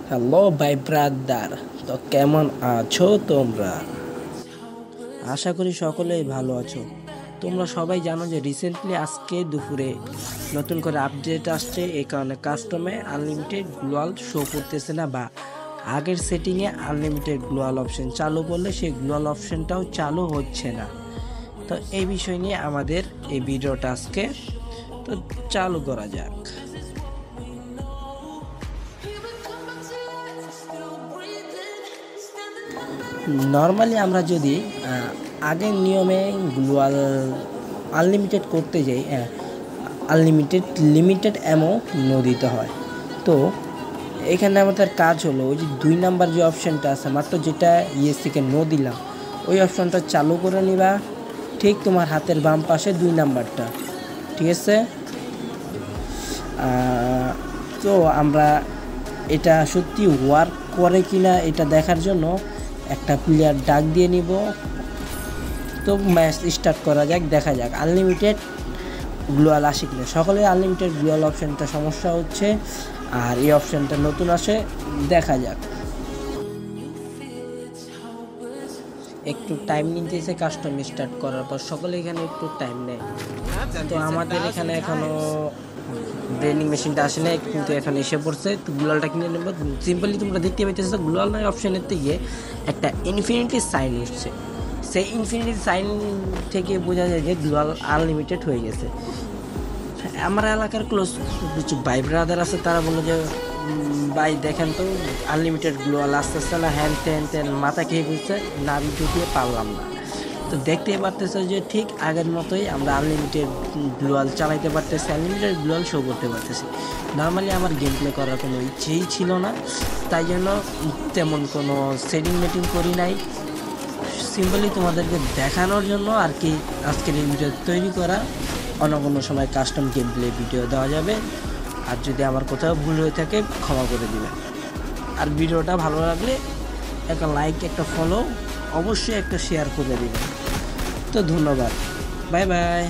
Hello ভাই brother, তো কেমন আছো তোমরা? আশা করি সকলেই ভালো আছো। তোমরা সবাই জানো যে রিসেন্টলি আজকে দুপুরে নতুন করে আপডেট আসছে, এই কারণে কাস্টমে আনলিমিটেড গ্লোয়াল শো করতেছে না, বা আগের সেটিংয়ে আনলিমিটেড গ্লোয়াল অপশন চালু করলে সেই গ্লোয়াল অপশনটাও চালু হচ্ছে না। তো এই বিষয় নিয়ে আমাদের এই ভিডিওটা আজকে তো চালু করা যাক। নর্মালি আমরা যদি আগের নিয়মে গ্লোয়াল আনলিমিটেড করতে যাই, আনলিমিটেড লিমিটেড অ্যামাউন্ট নো দিতে হয়। তো এখানে আমাদের কাজ হলো ওই যে 2 নাম্বার যে অপশানটা আছে, মাত্র যেটা থেকে নো দিলাম, ওই অপশানটা চালু করে নিবা। ঠিক তোমার হাতের বাম পাশে 2 নাম্বারটা, ঠিক আছে? তো আমরা এটা সত্যি ওয়ার্ক করে কিনা এটা দেখার জন্য একটা প্লেয়ার ডাক দিয়ে নিব। তো ম্যাচ স্টার্ট করা যাক, দেখা যাক আনলিমিটেড গ্লোয়াল আসে কিনা। সকলে আনলিমিটেড গ্লোয়াল অপশানটা সমস্যা হচ্ছে, আর এই অপশানটা নতুন আসে, দেখা যাক। একটু টাইম নিতেছে কাস্টম স্টার্ট করার পর, সকলে এখানে একটু টাইম নেয়। তো আমাদের এখানে এখনও ব্রেনিং মেশিনটা আসে না, কিন্তু এখন এসে পড়ছে। তো গ্লোয়ালটা কিনে নেব। সিম্পলি তোমরা দেখতে পাইতেছো গ্লোয়াল নয় অপশানের থেকে একটা ইনফিনিটি সাইন উঠছে। সেই ইনফিনিটি সাইন থেকে বোঝা যায় যে গ্লোয়াল আনলিমিটেড হয়ে গেছে। আমার এলাকার ক্লোজ কিছু ভাই ব্রাদার আছে, তারা বললো যে ভাই দেখেন তো আনলিমিটেড গ্লোয়াল আসতেছে না, হ্যান ত্যান মাথা খেয়ে ঘুরছে, না ভিডিও দিয়ে পারলাম না। তো দেখতেই পারতেছে যে ঠিক আগের মতোই আমরা আনলিমিটেড গ্লোয়াল চালাইতে পারতেছি, আনলিমিটেড গ্লোয়াল শো করতে পারতেছি। নর্মালি আমার গেম প্লে করার কোনো ইচ্ছেই ছিল না, তাই জন্য তেমন কোনো সেটিং মেটিং করি নাই। সিম্পলি তোমাদেরকে দেখানোর জন্য আর কি আজকের এই ভিডিও তৈরি করা। অন্য কোনো সময় কাস্টম গেম প্লে ভিডিও দেওয়া যাবে। আর যদি আমার কোথাও ভুল হয়ে থাকে ক্ষমা করে দিবেন। আর ভিডিওটা ভালো লাগলে একটা লাইক, একটা ফলো, অবশ্যই একটা শেয়ার করে দিবেন। তো ধন্যবাদ, বাই বাই।